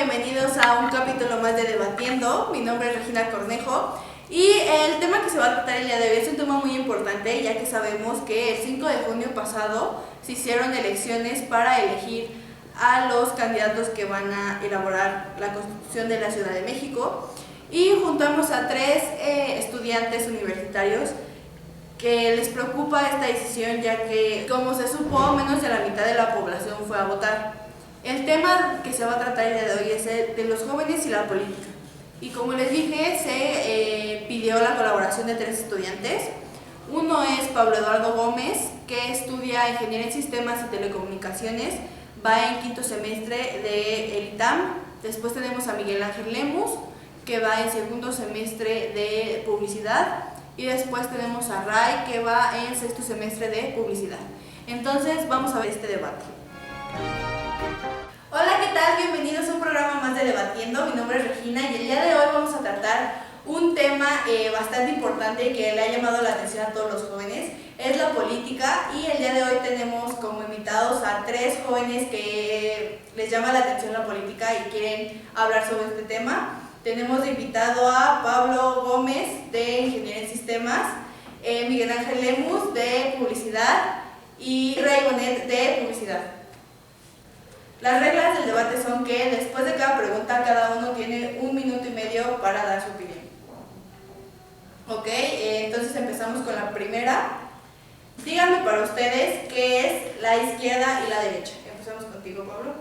Bienvenidos a un capítulo más de Debatiendo. Mi nombre es Regina Cornejo y el tema que se va a tratar el día de hoy es un tema muy importante, ya que sabemos que el 5 de junio pasado se hicieron elecciones para elegir a los candidatos que van a elaborar la Constitución de la Ciudad de México, y juntamos a tres estudiantes universitarios que les preocupa esta decisión, ya que, como se supo, menos de la mitad de la población fue a votar. El tema que se va a tratar el día de hoy es el de los jóvenes y la política. Y como les dije, se pidió la colaboración de tres estudiantes. Uno es Pablo Eduardo Gómez, que estudia Ingeniería en Sistemas y Telecomunicaciones, va en quinto semestre del ITAM. Después tenemos a Miguel Ángel Lemus, que va en segundo semestre de Publicidad. Y después tenemos a Ray, que va en sexto semestre de Publicidad. Entonces vamos a ver este debate. Hola, ¿qué tal? Bienvenidos a un programa más de Debatiendo. Mi nombre es Regina y el día de hoy vamos a tratar un tema bastante importante que le ha llamado la atención a todos los jóvenes. Es la política, y el día de hoy tenemos como invitados a tres jóvenes que les llama la atención la política y quieren hablar sobre este tema. Tenemos de invitado a Pablo Gómez, de Ingeniería en Sistemas, Miguel Ángel Lemus, de Publicidad, y Ray Bonet, de Publicidad. Las reglas del debate son que después de cada pregunta cada uno tiene 1 minuto y medio para dar su opinión. Ok, entonces empezamos con la primera. Díganme para ustedes qué es la izquierda y la derecha. Empezamos contigo, Pablo.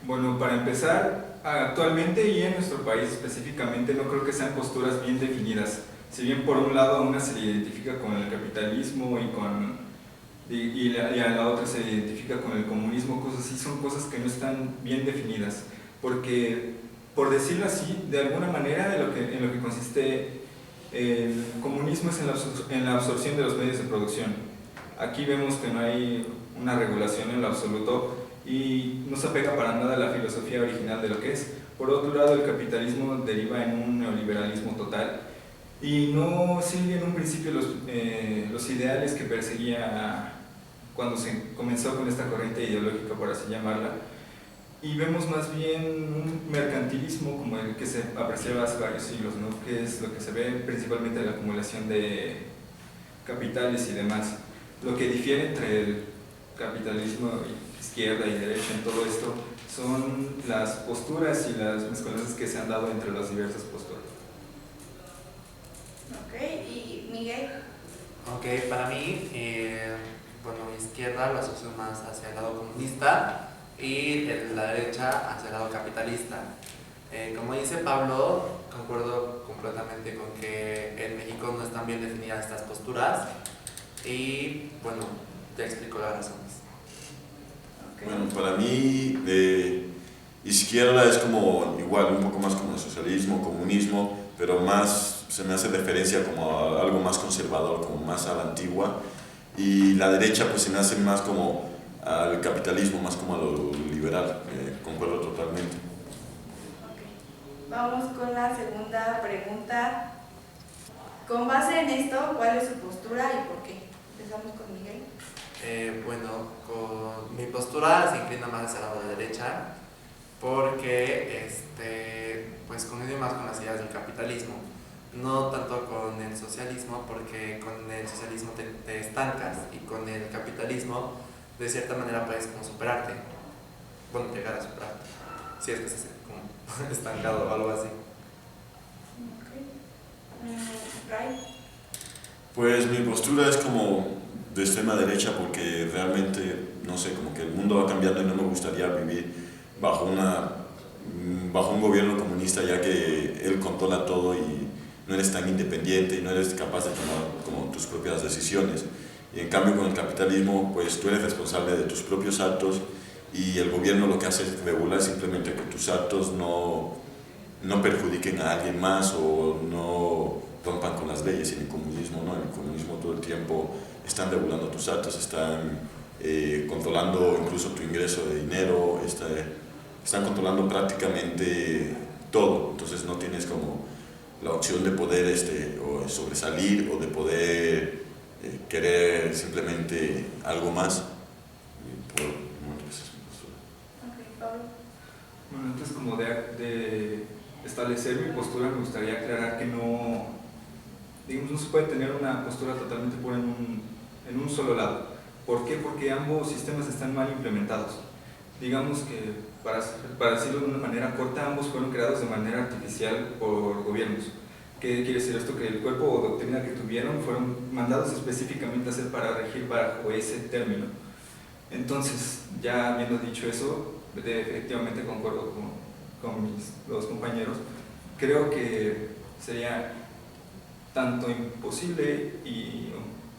Bueno, para empezar, actualmente y en nuestro país específicamente no creo que sean posturas bien definidas. Si bien por un lado a una se le identifica con el capitalismo y a la otra se identifica con el comunismo, cosas así, son cosas que no están bien definidas, porque, por decirlo así, de alguna manera en lo que consiste el comunismo es en la absorción de los medios de producción. Aquí vemos que no hay una regulación en lo absoluto y no se apega para nada a la filosofía original de lo que es. Por otro lado, el capitalismo deriva en un neoliberalismo total y no sigue en un principio los ideales que perseguía cuando se comenzó con esta corriente ideológica, por así llamarla, y vemos más bien un mercantilismo como el que se apreciaba hace varios siglos, ¿no? Que es lo que se ve principalmente en la acumulación de capitales y demás. Lo que difiere entre el capitalismo izquierda y derecha en todo esto son las posturas y las mezcolanzas que se han dado entre las diversas posturas. Ok, ¿y Miguel? Ok, para mí, izquierda lo asocio más hacia el lado comunista y la derecha hacia el lado capitalista. Como dice Pablo, concuerdo completamente con que en México no están bien definidas estas posturas y bueno, te explico las razones. Okay. Bueno, para mí de izquierda es como igual, un poco más como el socialismo, comunismo, pero más se me hace referencia como a algo más conservador, como más a la antigua, y la derecha pues se me hace más como al capitalismo, más como a lo liberal, concuerdo totalmente. Okay. Vamos con la segunda pregunta. Con base en esto, ¿cuál es su postura y por qué? Empezamos con Miguel. Mi postura se inclina más hacia el lado de derecha porque pues coincido más con las ideas del capitalismo, no tanto con el socialismo, porque con el socialismo te estancas y con el capitalismo de cierta manera puedes como superarte, bueno, llegar a superarte, si es que estás como estancado o algo así. Ray. Pues mi postura es como de extrema derecha porque realmente, no sé, como que el mundo va cambiando y no me gustaría vivir bajo un gobierno comunista, ya que él controla todo y no eres tan independiente y no eres capaz de tomar como tus propias decisiones. Y en cambio con el capitalismo, pues tú eres responsable de tus propios actos y el gobierno lo que hace es regular simplemente que tus actos no perjudiquen a alguien más o no rompan con las leyes. Y en el comunismo no, en el comunismo todo el tiempo están regulando tus actos, están controlando incluso tu ingreso de dinero, están controlando prácticamente todo. Entonces no tienes como la opción de poder o sobresalir o de poder querer simplemente algo más. Ok, Pablo. Bueno, entonces postura me gustaría aclarar que no, digamos, no se puede tener una postura totalmente pura en un solo lado. ¿Por qué? Porque ambos sistemas están mal implementados. Digamos que, para decirlo de una manera corta, ambos fueron creados de manera artificial por gobiernos. ¿Qué quiere decir esto? Que el cuerpo o doctrina que tuvieron fueron mandados específicamente a ser para regir bajo ese término. Entonces, ya habiendo dicho eso, efectivamente concuerdo con mis dos compañeros. Creo que sería tanto imposible y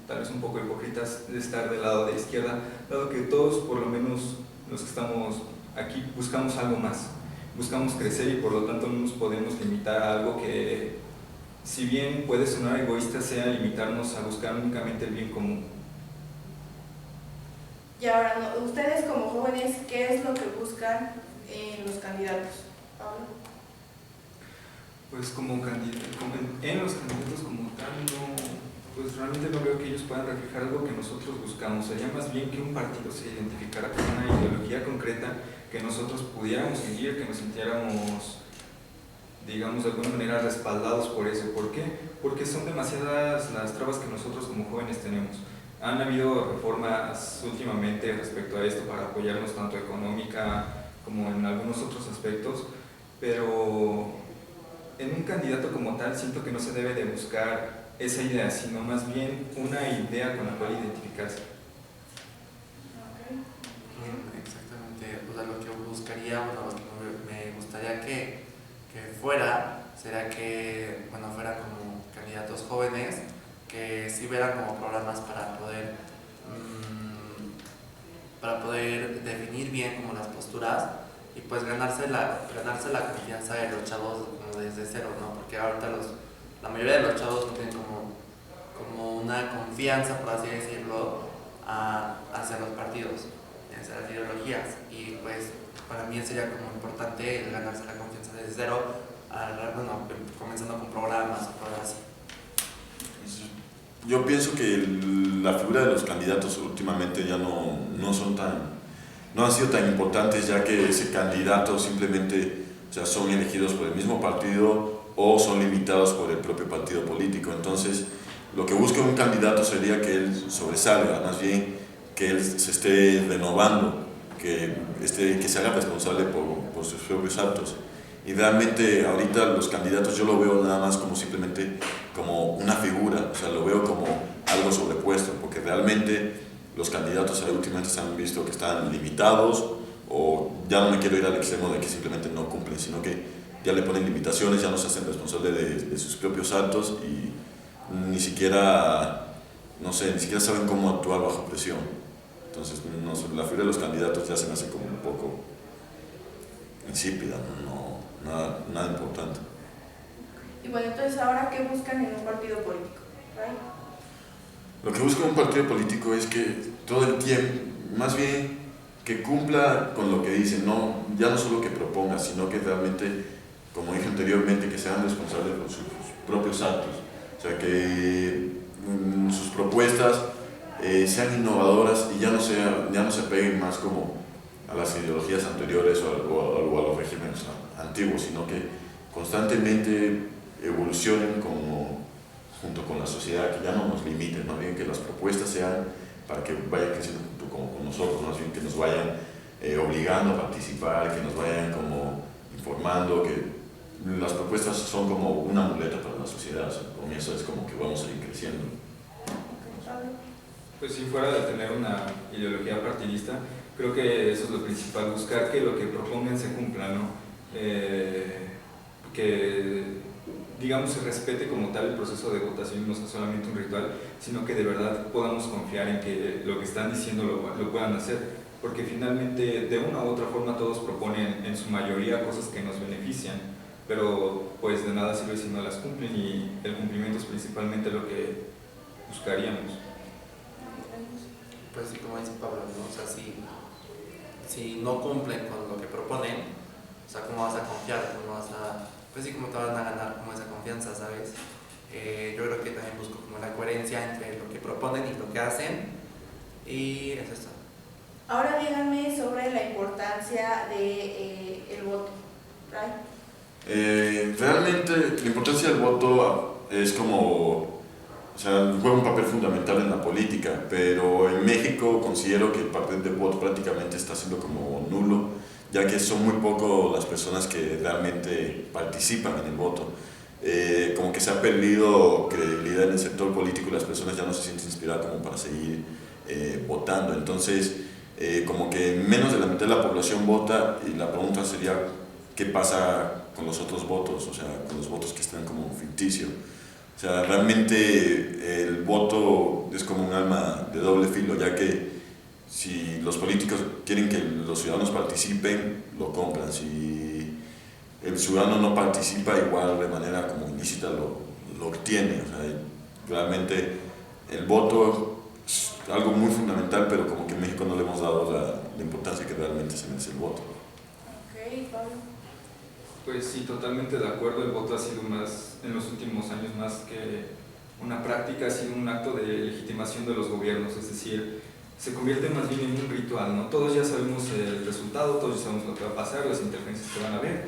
tal vez un poco hipócritas de estar del lado de la izquierda, dado que todos, por lo menos los que estamos aquí, buscamos algo más, buscamos crecer y por lo tanto no nos podemos limitar a algo que, si bien puede sonar egoísta, sea limitarnos a buscar únicamente el bien común. Y ahora, ustedes como jóvenes, ¿qué es lo que buscan en los candidatos? Pablo. Pues en los candidatos como tal, pues realmente no veo que ellos puedan reflejar algo que nosotros buscamos. Sería más bien que un partido se identificara con una ideología concreta que nosotros pudiéramos seguir, que nos sintiéramos, digamos, de alguna manera respaldados por eso. ¿Por qué? Porque son demasiadas las trabas que nosotros como jóvenes tenemos. Han habido reformas últimamente respecto a esto para apoyarnos tanto económica como en algunos otros aspectos, pero en un candidato como tal siento que no se debe de buscar esa idea, sino más bien una idea con la cual identificarse. Exactamente, o sea, lo que buscaría, bueno, lo que me gustaría que fuera, será que, bueno, fueran como candidatos jóvenes, que sí vieran como programas para poder definir bien como las posturas y pues ganarse la confianza de los chavos como desde cero, ¿no? Porque ahorita la mayoría de los chavos no tienen como una confianza, por así decirlo, hacia los partidos, hacia las ideologías, y pues para mí sería como importante el ganarse la confianza desde cero, bueno, comenzando con programas o cosas así. Yo pienso que la figura de los candidatos últimamente ya no han sido tan importantes, ya que ese candidato simplemente, o sea, son elegidos por el mismo partido o son limitados por el propio partido político. Entonces, lo que busca un candidato sería que él sobresalga, más bien que él se esté renovando, que se haga responsable por sus propios actos. Y realmente ahorita los candidatos yo lo veo nada más como simplemente como una figura, o sea, lo veo como algo sobrepuesto, porque realmente los candidatos últimamente se han visto que están limitados, o ya no me quiero ir al extremo de que simplemente no cumplen, sino que ya le ponen limitaciones, ya no se hacen responsables de sus propios actos y ni siquiera saben cómo actuar bajo presión. Entonces, la figura de los candidatos ya se me hace como un poco insípida, nada importante. Y bueno, entonces ahora, ¿qué buscan en un partido político? ¿Right? Lo que busca un partido político es que todo el tiempo, más bien que cumpla con lo que dice, ya no solo que proponga, sino que realmente, como dije anteriormente, que sean responsables por sus propios actos. O sea, que sus propuestas sean innovadoras y ya no se peguen más como a las ideologías anteriores o a los regímenes antiguos, sino que constantemente evolucionen junto con la sociedad, que ya no nos limiten, más bien que las propuestas sean para que vayan creciendo junto con nosotros, más bien que nos vayan obligando a participar, que nos vayan como informando, que las propuestas son como una muleta para la sociedad, o sea, con eso es como que vamos a ir creciendo. Pues si fuera de tener una ideología partidista, creo que eso es lo principal, buscar que lo que propongan se cumpla, ¿no? Que, digamos, se respete como tal el proceso de votación, no sea solamente un ritual, sino que de verdad podamos confiar en que lo que están diciendo lo puedan hacer, porque finalmente de una u otra forma todos proponen en su mayoría cosas que nos benefician, pero pues de nada sirve si no las cumplen, y el cumplimiento es principalmente lo que buscaríamos. Pues sí, como dice Pablo, ¿no? O sea, si no cumplen con lo que proponen, o sea, ¿cómo vas a confiar? Pues sí, ¿cómo te van a ganar como esa confianza, sabes? Yo creo que también busco como la coherencia entre lo que proponen y lo que hacen, y es esto. Ahora díganme sobre la importancia del el voto, ¿right? Realmente la importancia del voto es como, o sea, juega un papel fundamental en la política, pero en México considero que el papel del voto prácticamente está siendo como nulo, ya que son muy pocos las personas que realmente participan en el voto. Como que se ha perdido credibilidad en el sector político y las personas ya no se sienten inspiradas como para seguir votando. Entonces, como que menos de la mitad de la población vota y la pregunta sería qué pasa con los otros votos, o sea, con los votos que están como ficticios. O sea, realmente el voto es como un arma de doble filo, ya que si los políticos quieren que los ciudadanos participen, lo compran. Si el ciudadano no participa, igual de manera como ilícita lo obtiene. O sea, realmente el voto es algo muy fundamental, pero como que en México no le hemos dado la importancia que realmente se merece el voto. Ok, Pablo. Pues sí, totalmente de acuerdo. El voto ha sido más, en los últimos años, más que una práctica, ha sido un acto de legitimación de los gobiernos, es decir, se convierte más bien en un ritual, ¿no? Todos ya sabemos el resultado, todos ya sabemos lo que va a pasar, las interferencias que van a haber,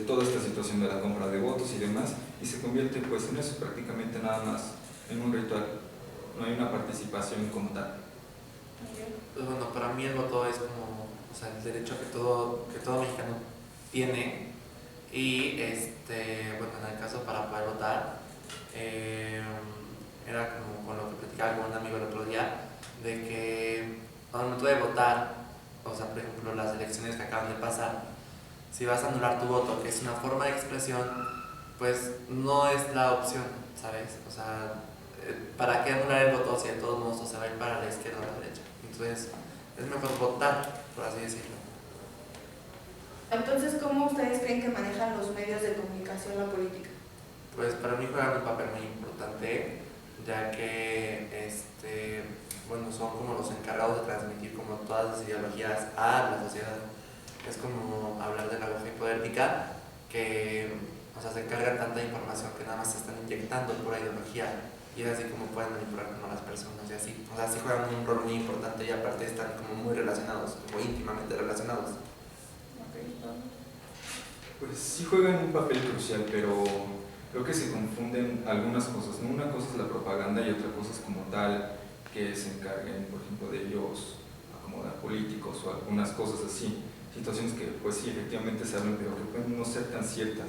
toda esta situación de la compra de votos y demás, y se convierte pues en eso, prácticamente nada más, en un ritual. No hay una participación como tal. Pues bueno, para mí el voto es como, o sea, el derecho que todo mexicano tiene. Y bueno, en el caso para poder votar, era como con lo que platicaba con un amigo el otro día, de que al momento de votar, o sea, por ejemplo, las elecciones que acaban de pasar, si vas a anular tu voto, que es una forma de expresión, pues no es la opción, ¿sabes? O sea, ¿para qué anular el voto si de todos modos se va a ir para la izquierda o la derecha? Entonces, es mejor votar, por así decirlo. Entonces, ¿cómo ustedes creen que manejan los medios de comunicación la política? Pues para mí juegan un papel muy importante, ya que bueno, son como los encargados de transmitir como todas las ideologías a la sociedad. Es como hablar de la aguja hipotética, que o sea, se carga tanta información que nada más se están inyectando pura ideología, y es así como pueden manipular como a las personas y así. O sea, sí juegan un rol muy importante y aparte están como muy relacionados, como íntimamente relacionados. Pues sí juegan un papel crucial, pero creo que se confunden algunas cosas, ¿no? Una cosa es la propaganda y otra cosa es como tal que se encarguen, por ejemplo, de ellos acomodar políticos o algunas cosas así, situaciones que pues sí, efectivamente se hablan, pero que pueden no ser tan ciertas.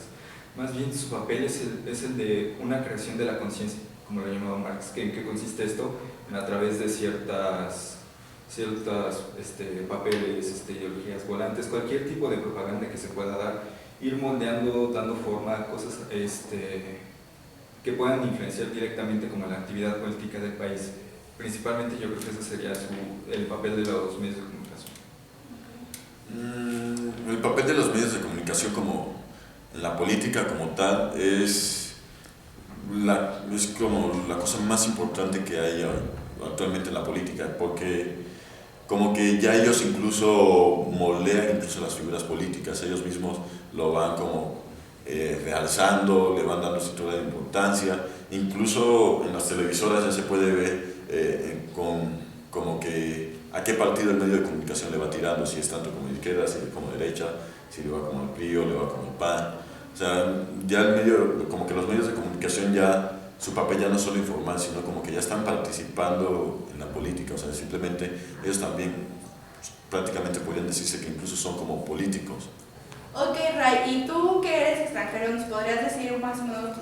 Más bien su papel es el de una creación de la conciencia, como lo llamaba Marx. ¿En qué consiste esto? A través de ciertas papeles, ideologías volantes, cualquier tipo de propaganda que se pueda dar, ir moldeando, dando forma a cosas que puedan influenciar directamente como la actividad política del país. Principalmente yo creo que ese sería el papel de los medios de comunicación. El papel de los medios de comunicación como en la política como tal es como la cosa más importante que hay actualmente en la política, porque como que ya ellos incluso moldean incluso las figuras políticas, ellos mismos lo van como realzando, le van dando cierta de importancia, incluso en las televisoras ya se puede ver como que a qué partido el medio de comunicación le va tirando, si es tanto como izquierda, si es como derecha, si le va como el PRI o le va como el PAN. O sea, ya como que los medios de comunicación ya, su papel ya no es solo informar, sino como que ya están participando en la política, o sea, simplemente ellos también prácticamente podrían decirse que incluso son como políticos. Ok, Ray, y tú que eres extranjero, ¿nos podrías decir más o menos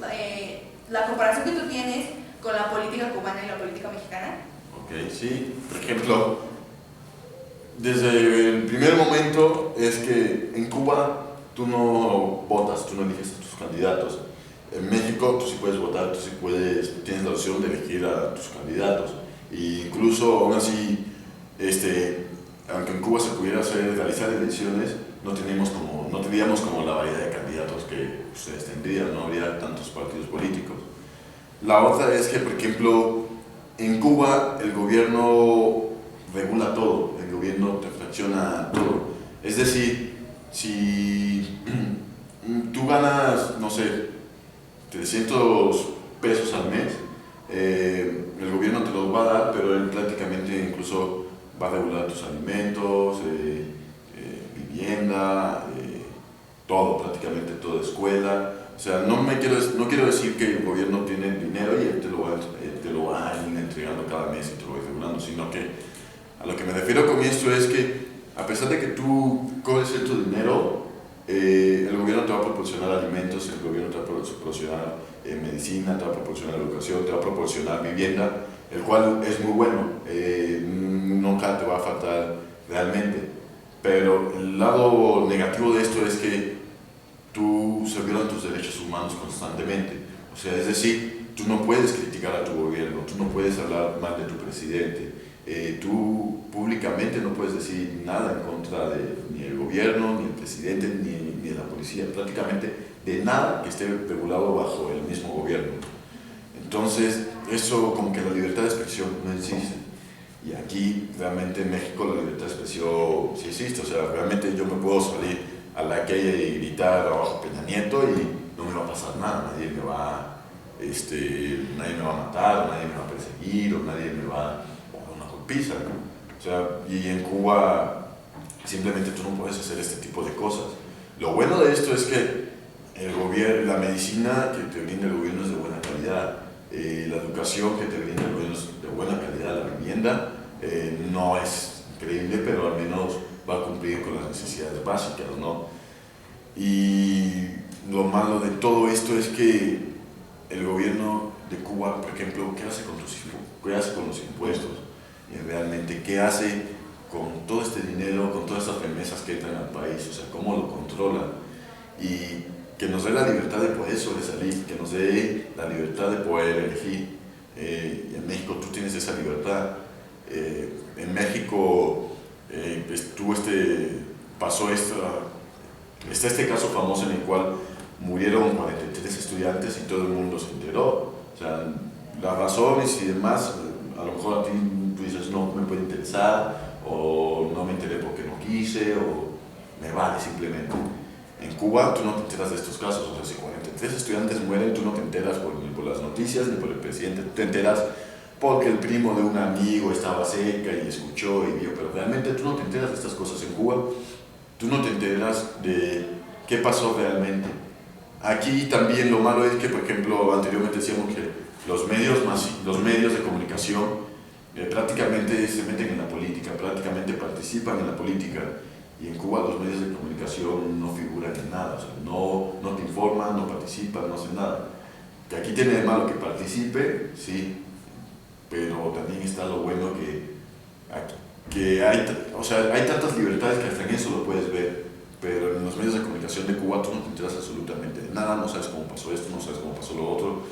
la comparación que tú tienes con la política cubana y la política mexicana? Ok, sí, por ejemplo, desde el primer momento es que en Cuba tú no votas, tú no eliges a tus candidatos. En México tú sí puedes votar, tú tienes la opción de elegir a tus candidatos. E incluso aún así, aunque en Cuba se pudiera realizar elecciones, no tendríamos como la variedad de candidatos que ustedes tendrían, no habría tantos partidos políticos. La otra es que, por ejemplo, en Cuba el gobierno regula todo, el gobierno te fracciona todo. Es decir, si tú ganas, no sé, 300 pesos al mes, el gobierno te los va a dar, pero él prácticamente incluso va a regular tus alimentos, vivienda, todo, prácticamente todo. concepto de escuela. O sea, no quiero decir que el gobierno tiene dinero y él te lo va a ir entregando cada mes y te lo va regulando, sino que a lo que me refiero con esto es que a pesar de que tú cobres cierto dinero, el gobierno te va a proporcionar alimentos, el gobierno te va a proporcionar medicina, te va a proporcionar educación, te va a proporcionar vivienda, el cual es muy bueno, nunca te va a faltar realmente. Pero el lado negativo de esto es que se violan tus derechos humanos constantemente. O sea, es decir, tú no puedes criticar a tu gobierno, tú no puedes hablar mal de tu presidente, tú públicamente no puedes decir nada en contra de ni el gobierno, ni el presidente, ni de la policía, prácticamente de nada que esté regulado bajo el mismo gobierno. Entonces, eso como que la libertad de expresión no existe. Y aquí, realmente en México, la libertad de expresión sí existe. O sea, realmente yo me puedo salir a la calle y gritar abajo Peña Nieto y no me va a pasar nada, nadie me va a matar, nadie me va a perseguir o nadie me va a dar una golpiza, ¿no? O sea, y en Cuba simplemente tú no puedes hacer este tipo de cosas. Lo bueno de esto es que el gobierno, la medicina que te brinda el gobierno es de buena calidad, la educación que te brinda el gobierno es de buena calidad, la vivienda no es increíble, pero al menos va a cumplir con las necesidades básicas, ¿no? Y lo malo de todo esto es que el gobierno de Cuba, por ejemplo, ¿qué hace con los impuestos? Y realmente, ¿qué hace con todo este dinero, con todas estas remesas que entran al país? O sea, ¿cómo lo controla? Y que nos dé la libertad de poder sobresalir, que nos dé la libertad de poder elegir. Y en México tú tienes esa libertad. En México está este caso famoso en el cual murieron 43 estudiantes y todo el mundo se enteró. O sea, las razones y demás, a lo mejor a ti tú dices no me puede interesar, o no me enteré porque no quise, o me vale simplemente. En Cuba tú no te enteras de estos casos. O sea, si 43 estudiantes mueren, tú no te enteras ni por las noticias ni por el presidente, tú te enteras porque el primo de un amigo estaba cerca y escuchó y vio, pero realmente tú no te enteras de estas cosas en Cuba, tú no te enteras de qué pasó realmente. Aquí también lo malo es que, por ejemplo, anteriormente decíamos que los medios de comunicación prácticamente se meten en la política, prácticamente participan en la política, y en Cuba los medios de comunicación no figuran en nada, o sea, no te informan, no participan, no hacen nada. Que aquí tiene de malo que participe, sí, pero también está lo bueno que hay tantas libertades que hasta en eso lo puedes ver, pero en los medios de comunicación de Cuba tú no te enteras absolutamente de nada, no sabes cómo pasó esto, no sabes cómo pasó lo otro.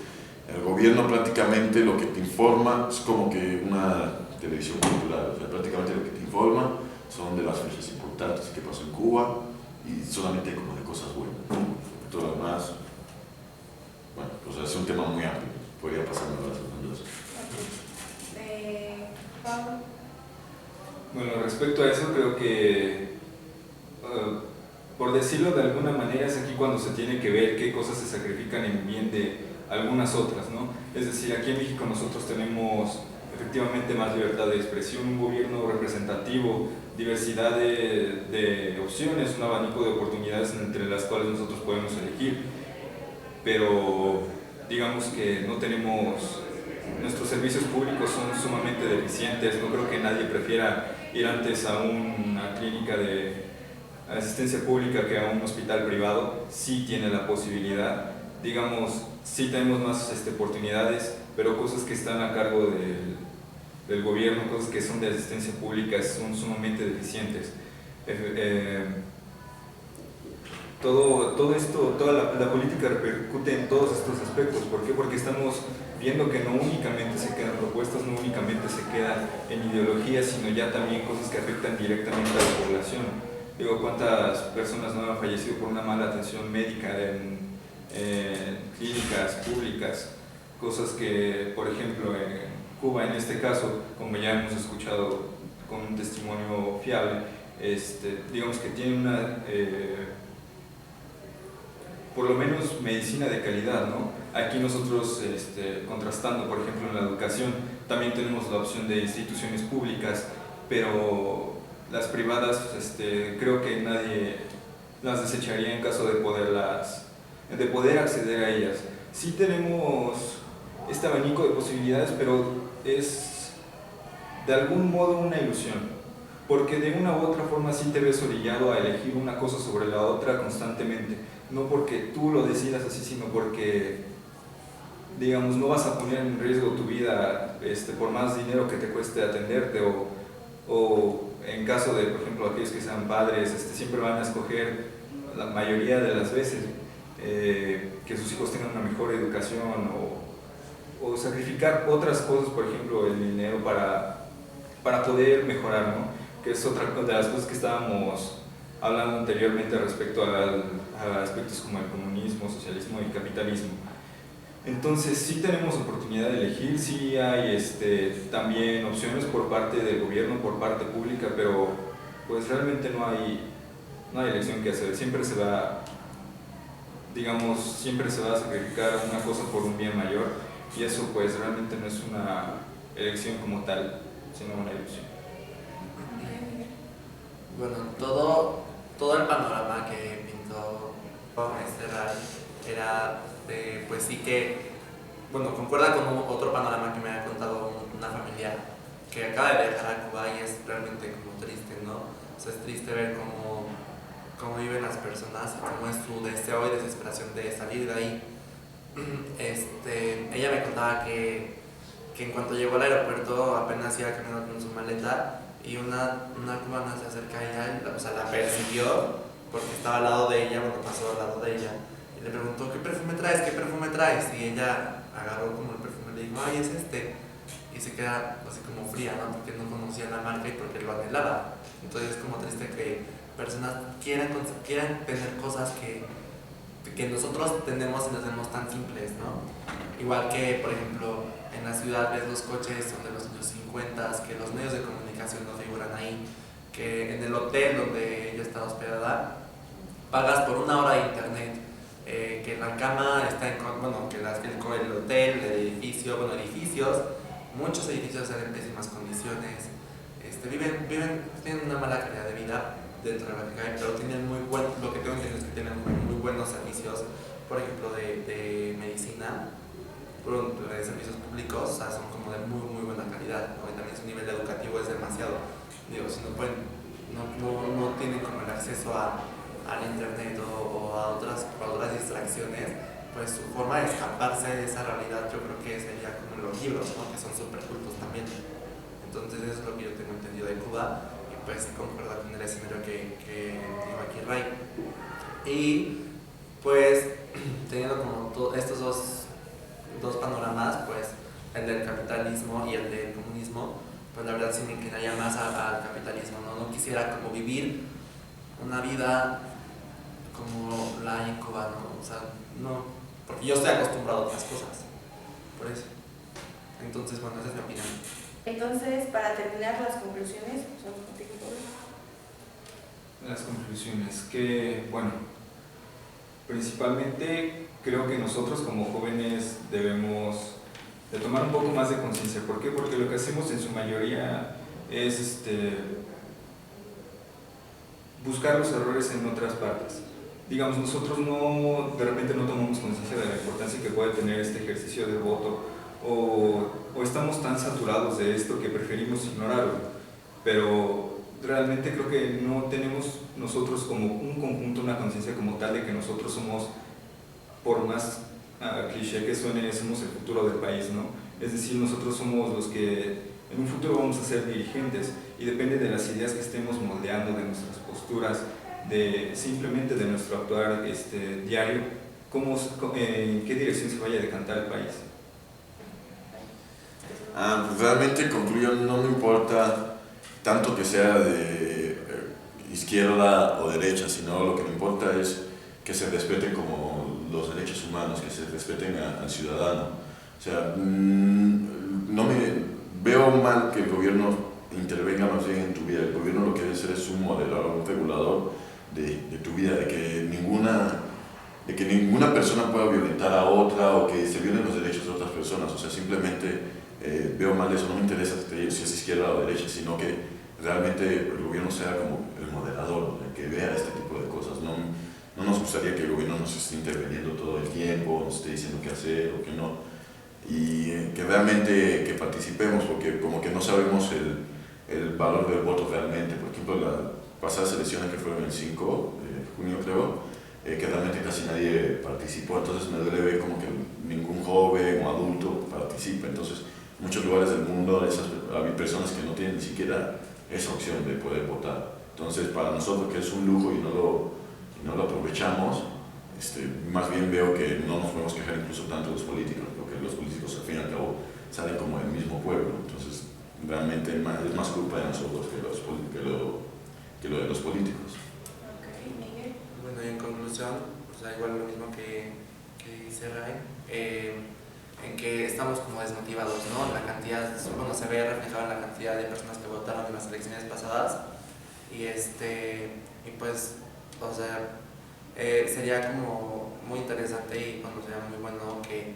El gobierno prácticamente lo que te informa es como que una televisión cultural, o sea, prácticamente lo que te informa son de las fechas importantes que pasó en Cuba y solamente como de cosas buenas, ¿no? Todo lo demás, bueno, pues es un tema muy amplio, podría pasarme horas hablando de eso. Pablo. Bueno, respecto a eso, creo que, por decirlo de alguna manera, es aquí cuando se tiene que ver qué cosas se sacrifican en bien de algunas otras, ¿no? Es decir, aquí en México nosotros tenemos efectivamente más libertad de expresión, un gobierno representativo, diversidad de opciones, un abanico de oportunidades entre las cuales nosotros podemos elegir, pero digamos que no tenemos... Nuestros servicios públicos son sumamente deficientes, no creo que nadie prefiera ir antes a una clínica de asistencia pública que a un hospital privado. Sí tiene la posibilidad, digamos, sí tenemos más oportunidades, pero cosas que están a cargo del gobierno, cosas que son de asistencia pública son sumamente deficientes. Todo esto, toda la política repercute en todos estos aspectos. ¿Por qué? Porque estamos viendo que no únicamente se quedan propuestas, no únicamente se quedan en ideologías, sino ya también cosas que afectan directamente a la población. Digo, ¿cuántas personas no han fallecido por una mala atención médica en clínicas públicas? Cosas que, por ejemplo, en Cuba, en este caso, como ya hemos escuchado con un testimonio fiable, digamos que tiene una... por lo menos medicina de calidad, ¿no? Aquí nosotros, contrastando, por ejemplo, en la educación, también tenemos la opción de instituciones públicas, pero las privadas, creo que nadie las desecharía en caso de poderlas de poder acceder a ellas. Sí tenemos este abanico de posibilidades, pero es de algún modo una ilusión, porque de una u otra forma sí te ves orillado a elegir una cosa sobre la otra constantemente, no porque tú lo decidas así, sino porque, digamos, no vas a poner en riesgo tu vida por más dinero que te cueste atenderte, o en caso de, por ejemplo, aquellos que sean padres, siempre van a escoger, la mayoría de las veces, que sus hijos tengan una mejor educación, o sacrificar otras cosas, por ejemplo, el dinero para poder mejorar, ¿no? Que es otra de las cosas que estábamos hablando anteriormente respecto a aspectos como el comunismo, socialismo y capitalismo. Entonces sí tenemos oportunidad de elegir, sí hay también opciones por parte del gobierno, por parte pública, pero pues realmente no hay elección que hacer. Siempre se va a sacrificar una cosa por un bien mayor, y eso pues realmente no es una elección como tal, sino una ilusión. Bueno, todo el panorama que pintó Ray era pues sí que, bueno, concuerda con otro panorama que me ha contado una familiar que acaba de viajar a Cuba, y es realmente como triste, ¿no? O sea, es triste ver cómo viven las personas y cómo es su deseo y desesperación de salir de ahí. Ella me contaba que en cuanto llegó al aeropuerto apenas iba caminando con su maleta, y una cubana se acerca a ella, o sea, la persiguió porque estaba al lado de ella, cuando pasó al lado de ella, y le preguntó: ¿qué perfume traes? ¿Qué perfume traes? Y ella agarró como el perfume y le dijo: ay, es este. Y se queda así como fría, ¿no? Porque no conocía la marca y porque lo anhelaba. Entonces es como triste que personas quieran tener cosas que nosotros tenemos y las vemos tan simples, ¿no? Igual que, por ejemplo, en la ciudad ves los coches son de los años 50, que los medios de comunicación no figuran ahí, que en el hotel donde ella está hospedada pagas por una hora de internet, que la cama está el hotel, el edificio, edificios, muchos edificios están en pésimas condiciones, tienen una mala calidad de vida dentro de la que cae, pero tienen lo que tengo entendido es que tienen muy buenos servicios, por ejemplo, de medicina, de servicios públicos, o sea, son como de muy buena calidad, ¿no? Y también su nivel educativo es demasiado. Digo, si no tienen como el acceso al internet o a otras distracciones, pues su forma de escaparse de esa realidad yo creo que sería como los libros, ¿no? Que son súper cultos también. Entonces eso es lo que yo tengo entendido de Cuba, y pues sí concuerda con el escenario que dijo aquí Ray. Y pues teniendo como estos dos panoramas, pues el del capitalismo y el del comunismo, pues la verdad sí me inclinaría más al capitalismo, ¿no? No quisiera como vivir una vida como la hay en Cuba, ¿no? O sea, no, porque yo estoy acostumbrado a otras cosas, por eso. Entonces, bueno, esa es mi opinión. Entonces, para terminar, las conclusiones son contigo. Las conclusiones, que bueno, principalmente creo que nosotros como jóvenes debemos de tomar un poco más de conciencia. ¿Por qué? Porque lo que hacemos en su mayoría es buscar los errores en otras partes. Digamos, nosotros de repente no tomamos conciencia de la importancia que puede tener este ejercicio de voto, o estamos tan saturados de esto que preferimos ignorarlo, pero realmente creo que no tenemos nosotros como un conjunto, una conciencia como tal de que nosotros somos, por más cliché que suene, somos el futuro del país, ¿no? Es decir, nosotros somos los que en un futuro vamos a ser dirigentes, y depende de las ideas que estemos moldeando, de nuestras posturas, simplemente de nuestro actuar diario, en qué dirección se vaya a decantar el país. Realmente concluyo, no me importa tanto que sea de izquierda o derecha, sino lo que me importa es que se respeten como los derechos humanos, que se respeten al ciudadano. O sea, no me veo mal que el gobierno intervenga más bien en tu vida. El gobierno lo que debe ser es un moderador, un regulador de tu vida, de que ninguna persona pueda violentar a otra o que se violen los derechos de otras personas. O sea, simplemente veo mal eso. No me interesa si es izquierda o derecha, sino que realmente el gobierno sea como el moderador, el que vea este tipo de cosas. no nos gustaría que el gobierno nos esté interviniendo todo el tiempo, nos esté diciendo qué hacer o qué no, y que realmente que participemos, porque como que no sabemos el valor del voto realmente. Por ejemplo, las pasadas elecciones que fueron el 5 de junio creo, que realmente casi nadie participó, entonces me duele ver como que ningún joven o adulto participa. Entonces, en muchos lugares del mundo hay personas que no tienen ni siquiera esa opción de poder votar. Entonces, para nosotros que es un lujo y no lo aprovechamos, más bien veo que no nos podemos quejar incluso tanto de los políticos, porque los políticos al fin y al cabo salen como del mismo pueblo. Entonces, realmente es más culpa de nosotros que lo de los políticos. Bueno, y en conclusión, o sea, igual lo mismo que dice Ray, en que estamos como desmotivados, ¿no? La cantidad, bueno, se ve reflejado en la cantidad de personas que votaron en las elecciones pasadas y pues, o sea, sería como muy interesante y bueno, sería muy bueno que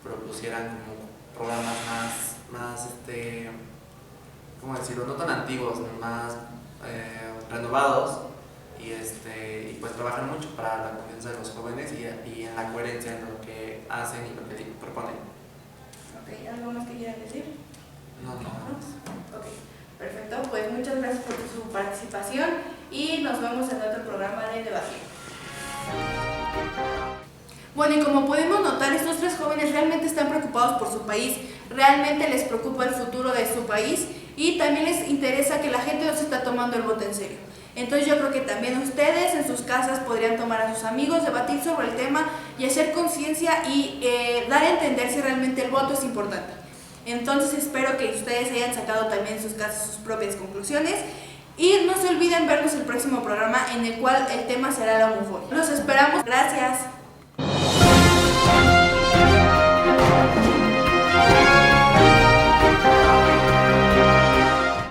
propusieran como programas más ¿cómo decirlo? No tan antiguos, más renovados y pues trabajar mucho para la confianza de los jóvenes y en la coherencia en lo que hacen y lo que proponen. Ok, ¿algo más que quieran decir? No. Ok, perfecto. Pues muchas gracias por su participación y nos vemos en otro programa de debate. Bueno, y como podemos notar, estos tres jóvenes realmente están preocupados por su país, realmente les preocupa el futuro de su país y también les interesa que la gente no se está tomando el voto en serio. Entonces yo creo que también ustedes en sus casas podrían tomar a sus amigos, debatir sobre el tema y hacer conciencia y dar a entender si realmente el voto es importante. Entonces espero que ustedes hayan sacado también en sus casas sus propias conclusiones y no se olviden vernos el próximo programa en el cual el tema será la homofobia. Los esperamos. Gracias.